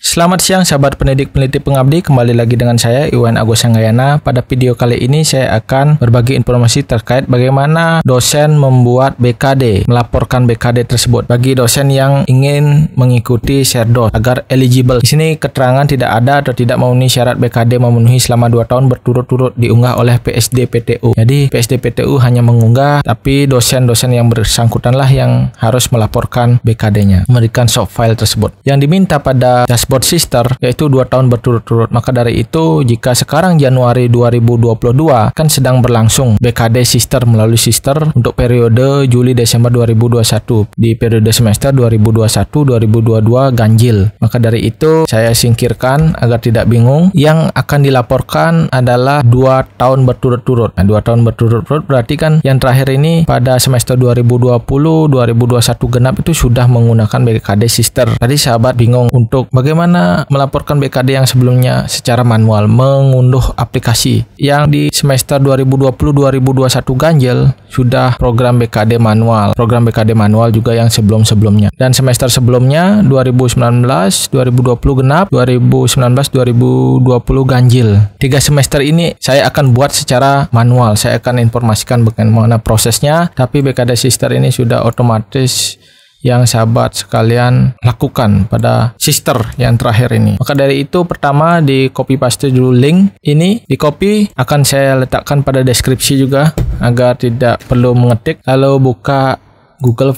Selamat siang sahabat pendidik peneliti pengabdi, kembali lagi dengan saya Iwan Agus Sanggayana. Pada video kali ini saya akan berbagi informasi terkait bagaimana dosen membuat BKD, melaporkan BKD tersebut bagi dosen yang ingin mengikuti Sherdos agar eligible. Di sini keterangan tidak ada atau tidak memenuhi syarat BKD memenuhi selama 2 tahun berturut-turut diunggah oleh PSD-PTU. Jadi PSD-PTU hanya mengunggah, tapi dosen-dosen yang bersangkutanlah yang harus melaporkan BKD-nya, memberikan soft file tersebut. Yang diminta pada dashboard sister yaitu 2 tahun berturut-turut. Maka dari itu, jika sekarang Januari 2022 kan sedang berlangsung BKD sister melalui sister untuk periode Juli-Desember 2021, di periode semester 2021-2022 ganjil. Maka dari itu saya singkirkan agar tidak bingung. Yang akan dilaporkan adalah 2 tahun berturut-turut. Nah, 2 tahun berturut-turut berarti kan yang terakhir ini pada semester 2020-2021 genap itu sudah menggunakan BKD sister. Tadi sahabat bingung untuk bagaimana melaporkan BKD yang sebelumnya secara manual, mengunduh aplikasi. Yang di semester 2020-2021 ganjil sudah program BKD manual. Program BKD manual juga yang sebelum-sebelumnya. Dan semester sebelumnya 2019-2020 genap, 2019-2020 ganjil. 3 semester ini saya akan buat secara manual. Saya akan informasikan bagaimana prosesnya, tapi BKD sister ini sudah otomatis yang sahabat sekalian lakukan pada sister yang terakhir ini. Maka dari itu pertama di copy paste dulu link ini, di copy akan saya letakkan pada deskripsi juga agar tidak perlu mengetik. Lalu buka Google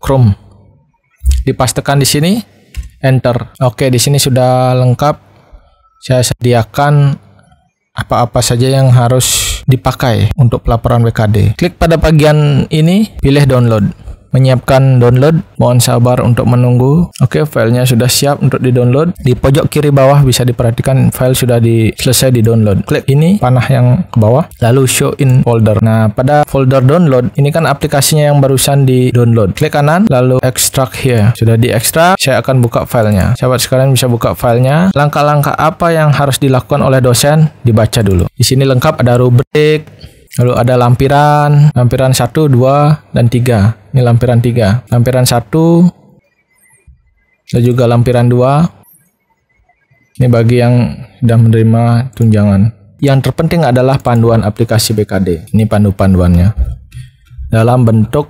Chrome, dipastekan di sini, enter. Oke, di sini sudah lengkap. Saya sediakan apa-apa saja yang harus dipakai untuk pelaporan BKD. Klik pada bagian ini, pilih download. Menyiapkan download, mohon sabar untuk menunggu. Oke, filenya sudah siap untuk di-download. Di pojok kiri bawah bisa diperhatikan file sudah selesai di-download. Klik ini panah yang ke bawah, lalu show in folder. Nah, pada folder download ini kan aplikasinya yang barusan di-download. Klik kanan, lalu extract here. Sudah di-extract, saya akan buka filenya. Sahabat sekalian bisa buka filenya. Langkah-langkah apa yang harus dilakukan oleh dosen dibaca dulu. Di sini lengkap, ada rubrik, lalu ada lampiran 1, 2, dan 3. Ini lampiran 3. Lampiran 1 dan juga lampiran 2. Ini bagi yang sudah menerima tunjangan. Yang terpenting adalah panduan aplikasi BKD. Ini panduannya dalam bentuk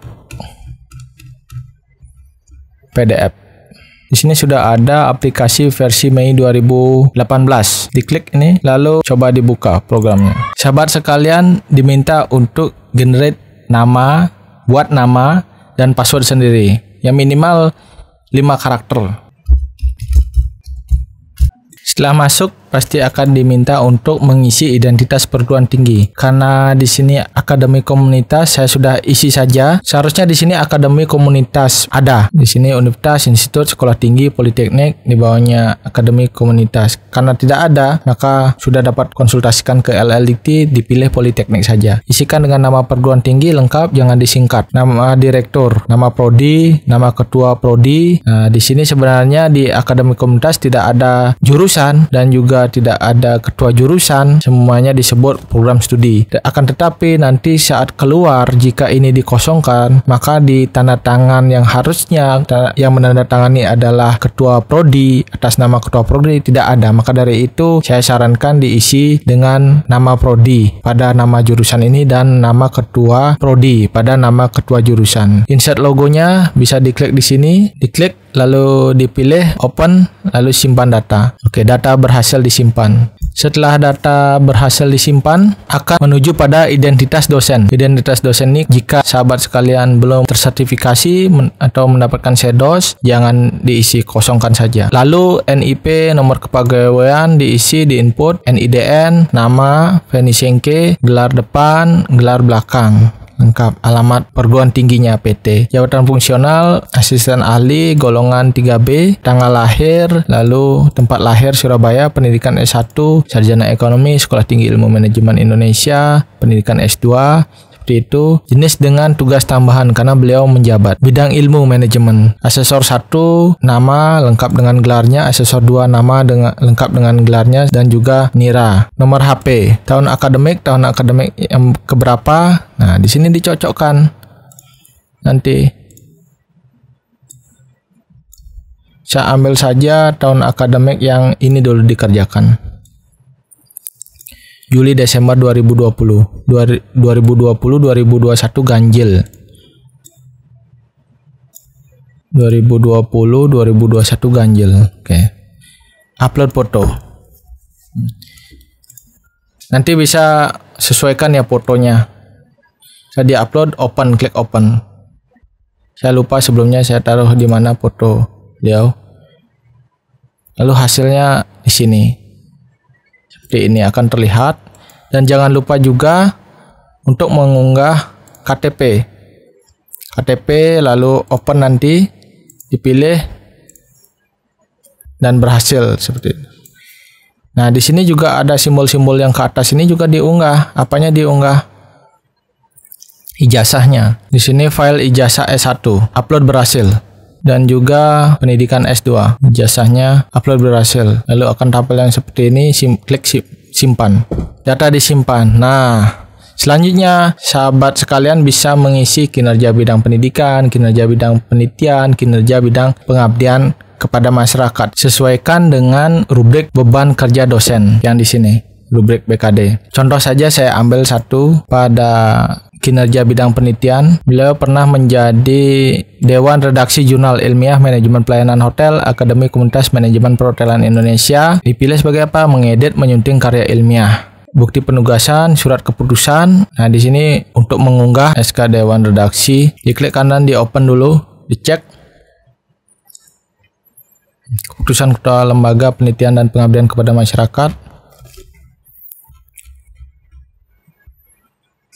PDF. Di sini sudah ada aplikasi versi Mei 2018. Diklik ini, lalu coba dibuka programnya. Sahabat sekalian diminta untuk generate nama, buat nama dan password sendiri. Yang minimal 5 karakter. Setelah masuk, pasti akan diminta untuk mengisi identitas perguruan tinggi. Karena di sini akademi komunitas saya sudah isi saja. Seharusnya di sini akademi komunitas ada. Di sini universitas, institut, sekolah tinggi, politeknik, di bawahnya akademi komunitas. Karena tidak ada, maka sudah dapat konsultasikan ke LLDT, dipilih politeknik saja. Isikan dengan nama perguruan tinggi lengkap, jangan disingkat. Nama direktur, nama prodi, nama ketua prodi. Nah, di sini sebenarnya di akademi komunitas tidak ada jurusan dan juga tidak ada ketua jurusan, semuanya disebut program studi. Akan tetapi nanti saat keluar, jika ini dikosongkan, maka di tanda tangan yang harusnya yang menandatangani adalah ketua prodi, atas nama ketua prodi tidak ada. Maka dari itu saya sarankan diisi dengan nama prodi pada nama jurusan ini dan nama ketua prodi pada nama ketua jurusan. Insert logonya bisa diklik di sini, diklik lalu dipilih open, lalu simpan data. Oke, data berhasil disimpan. Setelah data berhasil disimpan, akan menuju pada identitas dosen. Identitas dosen ini jika sahabat sekalian belum tersertifikasi atau mendapatkan Sherdos, jangan diisi, kosongkan saja. Lalu NIP, nomor kepegawaian diisi, di input, NIDN, nama, Venisengke, gelar depan, gelar belakang. Lengkap, alamat perguruan tingginya PT, jabatan fungsional, asisten ahli, golongan 3B, tanggal lahir, lalu tempat lahir Surabaya, pendidikan S1, sarjana ekonomi, Sekolah Tinggi Ilmu Manajemen Indonesia, pendidikan S2, seperti itu. Jenis dengan tugas tambahan karena beliau menjabat bidang ilmu manajemen. Asesor 1 nama lengkap dengan gelarnya, asesor 2 nama lengkap dengan gelarnya dan juga NIRA. Nomor HP, tahun akademik yang keberapa. Nah, di sini dicocokkan. Nanti Saya ambil saja tahun akademik yang ini dulu dikerjakan. Juli Desember 2020. 2021 ganjil. 2021 ganjil. Oke. Upload foto. Nanti bisa sesuaikan ya fotonya. Saya di-upload, klik open. Saya lupa sebelumnya saya taruh di mana foto beliau. Lalu hasilnya di sini. Seperti ini akan terlihat. Dan jangan lupa juga untuk mengunggah KTP. KTP lalu open nanti, dipilih dan berhasil seperti itu. Nah, di sini juga ada simbol-simbol yang ke atas ini juga diunggah. Apanya diunggah? Ijazahnya. Di sini file ijazah S1, upload berhasil. Dan juga pendidikan S2, ijazahnya upload berhasil. Lalu akan tampil yang seperti ini, klik simpan. Data disimpan. Nah, selanjutnya sahabat sekalian bisa mengisi kinerja bidang pendidikan, kinerja bidang penelitian, kinerja bidang pengabdian kepada masyarakat. Sesuaikan dengan rubrik beban kerja dosen yang di sini, rubrik BKD. Contoh saja saya ambil satu pada kinerja bidang penelitian. Beliau pernah menjadi Dewan Redaksi Jurnal Ilmiah Manajemen Pelayanan Hotel Akademi Komunitas Manajemen Perhotelan Indonesia. Dipilih sebagai apa? Mengedit, menyunting karya ilmiah. Bukti penugasan, surat keputusan. Nah, di sini untuk mengunggah SK Dewan Redaksi, diklik kanan, di open dulu, dicek. Keputusan Ketua Lembaga Penelitian dan Pengabdian kepada Masyarakat.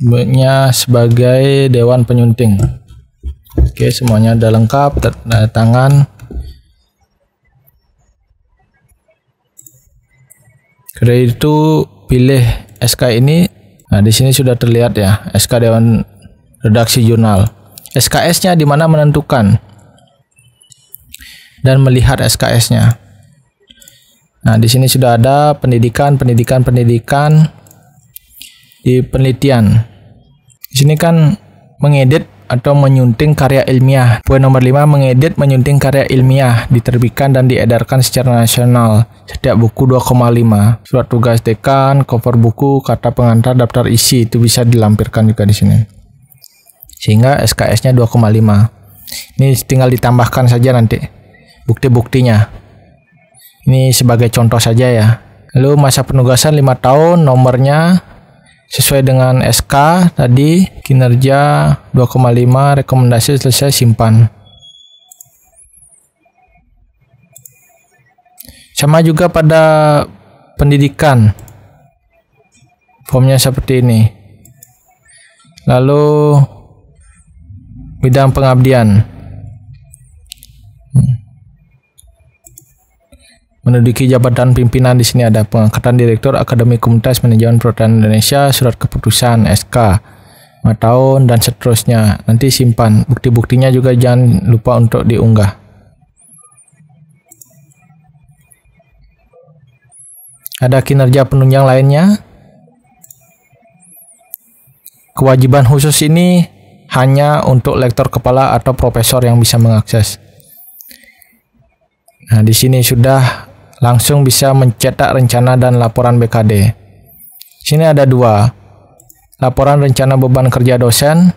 Bentuknya sebagai Dewan Penyunting. Oke, semuanya udah lengkap, tanda tangan. Dari itu pilih SK ini. Nah, di sini sudah terlihat ya, SK Dewan Redaksi Jurnal. SKS-nya di mana menentukan dan melihat SKS-nya. Nah, di sini sudah ada pendidikan di penelitian. Di sini kan mengedit atau menyunting karya ilmiah. Poin nomor 5, mengedit, menyunting karya ilmiah, diterbitkan dan diedarkan secara nasional. Setiap buku 2,5. Surat tugas dekan, cover buku, kata pengantar, daftar isi itu bisa dilampirkan juga di sini. Sehingga SKS-nya 2,5. Ini tinggal ditambahkan saja nanti bukti-buktinya. Ini sebagai contoh saja ya. Lalu masa penugasan 5 tahun, nomornya sesuai dengan SK tadi, kinerja 2,5, rekomendasi selesai, simpan. Sama juga pada pendidikan. Formnya seperti ini. Lalu bidang pengabdian. Menduduki jabatan pimpinan, di sini ada pengangkatan Direktur Akademi Komunitas Manajemen Perhotelan Indonesia, surat keputusan SK 5 tahun dan seterusnya. Nanti simpan. Bukti-buktinya juga jangan lupa untuk diunggah. Ada kinerja penunjang lainnya. Kewajiban khusus ini hanya untuk lektor kepala atau profesor yang bisa mengakses. Nah, di sini sudah langsung bisa mencetak rencana dan laporan BKD. Sini ada 2. Laporan rencana beban kerja dosen.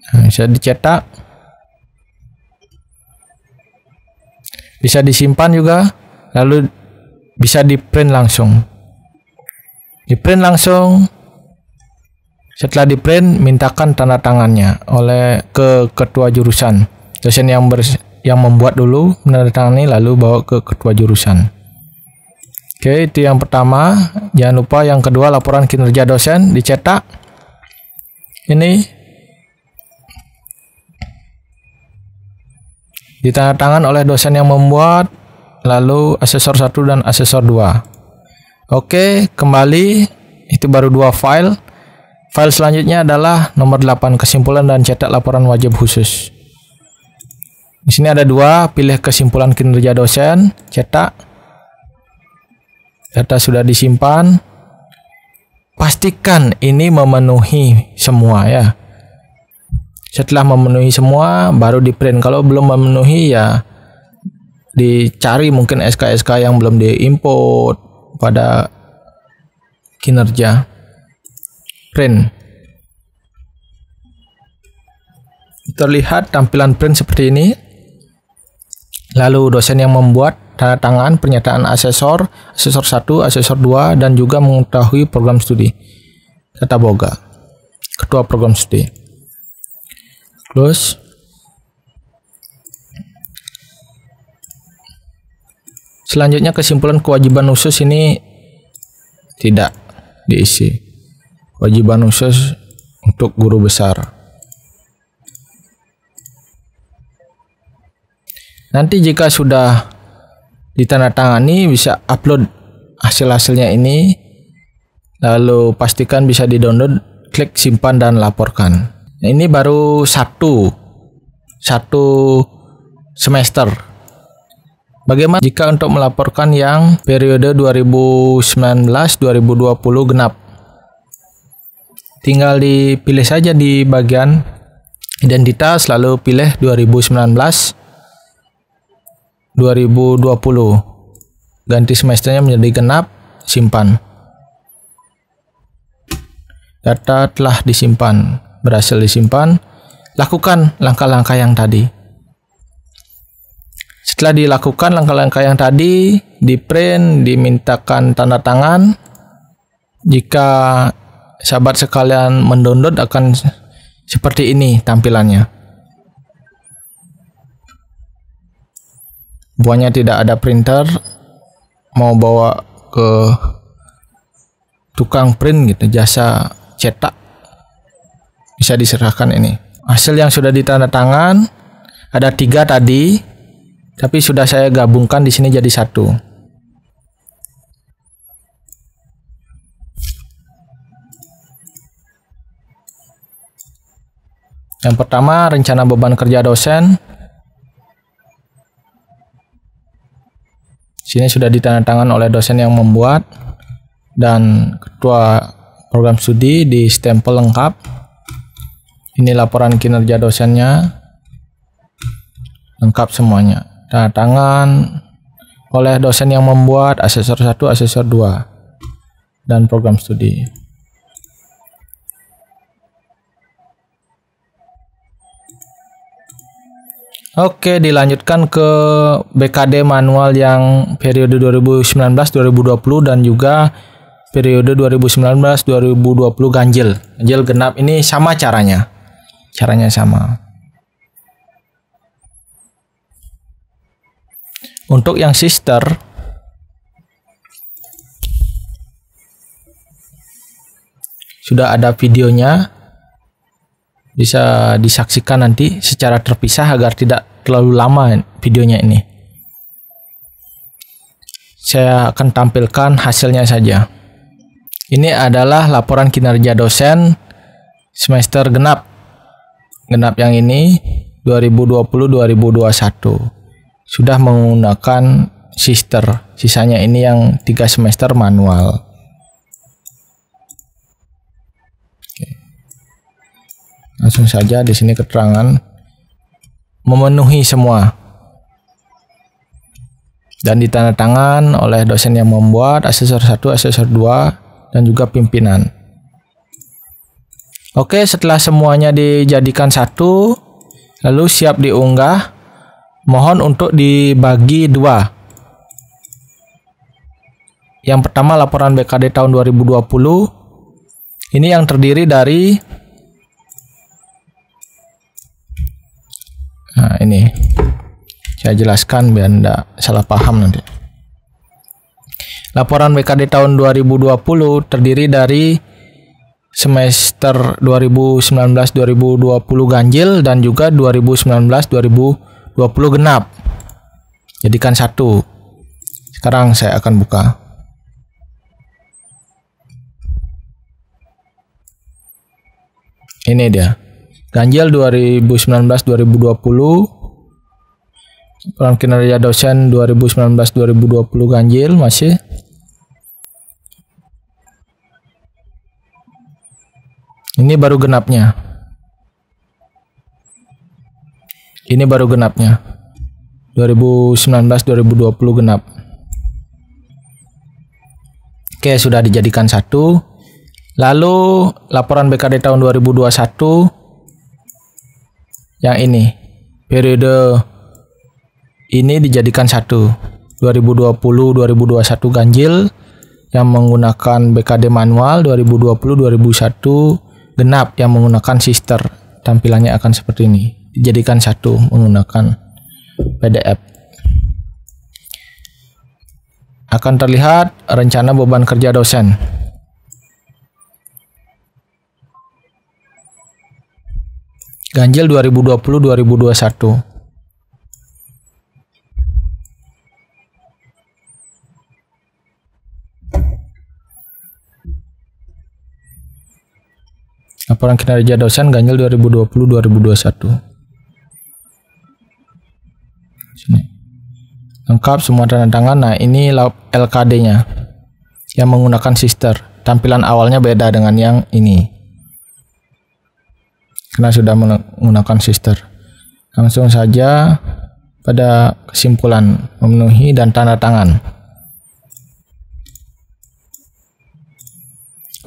Nah, bisa dicetak. Bisa disimpan juga. Lalu bisa di-print langsung. Di-print langsung. Setelah di-print, mintakan tanda tangannya oleh ke ketua jurusan. Dosen yang membuat dulu, menandatangani, lalu bawa ke ketua jurusan. Oke, itu yang pertama. Jangan lupa yang kedua, laporan kinerja dosen dicetak. Ini ditandatangan oleh dosen yang membuat, lalu asesor 1 dan asesor 2. Oke, kembali. Itu baru 2 file. File selanjutnya adalah nomor 8, kesimpulan dan cetak laporan wajib khusus. Di sini ada 2, pilih kesimpulan kinerja dosen, cetak. Data sudah disimpan. Pastikan ini memenuhi semua ya. Setelah memenuhi semua baru di print. Kalau belum memenuhi ya dicari mungkin SK-SK yang belum diimport pada kinerja. Print. Terlihat tampilan print seperti ini. Lalu dosen yang membuat tanda tangan pernyataan asesor 1, asesor 2, dan juga mengetahui program studi. Tata boga. Ketua program studi. Close. Selanjutnya kesimpulan kewajiban khusus ini tidak diisi. Kewajiban khusus untuk guru besar. Nanti jika sudah ditandatangani bisa upload hasil-hasilnya ini. Lalu pastikan bisa di-download, klik simpan dan laporkan. Nah, ini baru satu semester. Bagaimana jika untuk melaporkan yang periode 2019-2020 genap? Tinggal dipilih saja di bagian identitas, lalu pilih 2019-2020. Ganti semesternya menjadi genap, simpan. Data telah disimpan. Berhasil disimpan, lakukan langkah-langkah yang tadi. Setelah dilakukan langkah-langkah yang tadi, di print, dimintakan tanda tangan. Jika sahabat sekalian mendownload akan seperti ini tampilannya. Buahnya tidak ada printer, mau bawa ke tukang print gitu, jasa cetak. Bisa diserahkan ini. Hasil yang sudah ditandatangan ada 3 tadi, tapi sudah saya gabungkan di sini jadi 1. Yang pertama, rencana beban kerja dosen. Sini sudah ditandatangan oleh dosen yang membuat dan ketua program studi, di stempel lengkap. Ini laporan kinerja dosennya, lengkap semuanya. Tanda tangan oleh dosen yang membuat, asesor 1, asesor 2, dan program studi. Oke, dilanjutkan ke BKD manual yang periode 2019-2020 dan juga periode 2019-2020 ganjil. Ganjil genap ini sama caranya. Caranya sama. Untuk yang sister, sudah ada videonya, bisa disaksikan nanti secara terpisah agar tidak terlalu lama videonya ini. Saya akan tampilkan hasilnya saja. Ini adalah laporan kinerja dosen semester genap. Genap yang ini 2020-2021. Sudah menggunakan sister. Sisanya ini yang 3 semester manual. Oke. Langsung saja di sini keterangan memenuhi semua. Dan ditandatangan oleh dosen yang membuat, asesor 1, asesor 2, dan juga pimpinan. Oke, setelah semuanya dijadikan 1, lalu siap diunggah, mohon untuk dibagi 2. Yang pertama laporan BKD tahun 2020. Ini yang terdiri dari, nah ini saya jelaskan biar tidak salah paham nanti. Laporan BKD tahun 2020 terdiri dari semester 2019-2020 ganjil dan juga 2019-2020 genap. Jadikan 1. Sekarang saya akan buka. Ini dia. Ganjil 2019-2020. Laporan kinerja dosen 2019-2020 ganjil masih. Ini baru genapnya. Ini baru genapnya. 2019-2020 genap. Oke, sudah dijadikan satu. Lalu laporan BKD tahun 2021 yang ini. Periode ini dijadikan satu. 2020-2021 ganjil yang menggunakan BKD manual, 2020-2021 genap yang menggunakan sister. Tampilannya akan seperti ini. Dijadikan satu menggunakan PDF. Akan terlihat rencana beban kerja dosen. Ganjil 2020-2021. Laporan kinerja dosen ganjil 2020-2021. Sini. Lengkap semua tanda tangan. Nah, ini LKD-nya yang menggunakan sister. Tampilan awalnya beda dengan yang ini. Karena sudah menggunakan sister. Langsung saja pada kesimpulan memenuhi dan tanda tangan.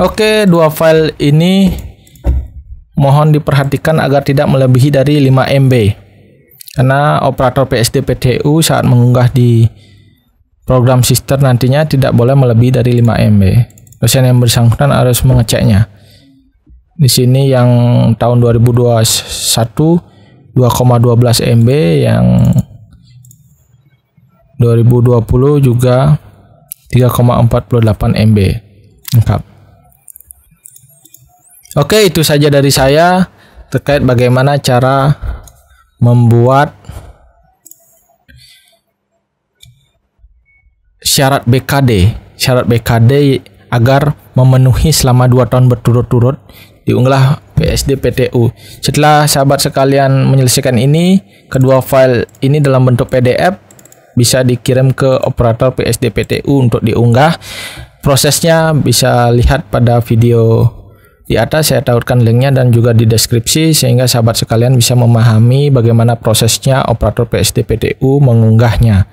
Oke, dua file ini mohon diperhatikan agar tidak melebihi dari 5 MB. Karena operator PSD/PTU saat mengunggah di program sister nantinya tidak boleh melebihi dari 5 MB. Dosen yang bersangkutan harus mengeceknya. Di sini yang tahun 2021 2,12 MB, yang 2020 juga 3,48 MB. Lengkap. Oke, itu saja dari saya terkait bagaimana cara membuat syarat BKD agar memenuhi selama 2 tahun berturut-turut diunggah PSD/PTU. Setelah sahabat sekalian menyelesaikan ini, kedua file ini dalam bentuk PDF bisa dikirim ke operator PSD/PTU untuk diunggah. Prosesnya bisa lihat pada video di atas, saya taruhkan linknya dan juga di deskripsi sehingga sahabat sekalian bisa memahami bagaimana prosesnya operator PSD/PTU mengunggahnya.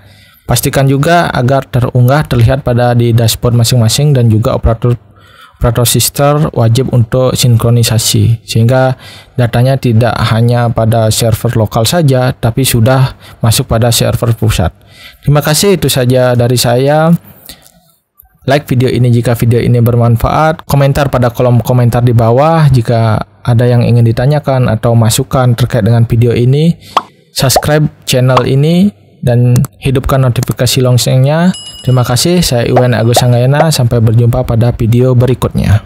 Pastikan juga agar terunggah terlihat pada di dashboard masing-masing dan juga operator sister wajib untuk sinkronisasi sehingga datanya tidak hanya pada server lokal saja tapi sudah masuk pada server pusat. Terima kasih, itu saja dari saya. Like video ini jika video ini bermanfaat, komentar pada kolom komentar di bawah jika ada yang ingin ditanyakan atau masukan terkait dengan video ini. Subscribe channel ini dan hidupkan notifikasi loncengnya. Terima kasih, saya Iwan Agus Sanggayana, sampai berjumpa pada video berikutnya.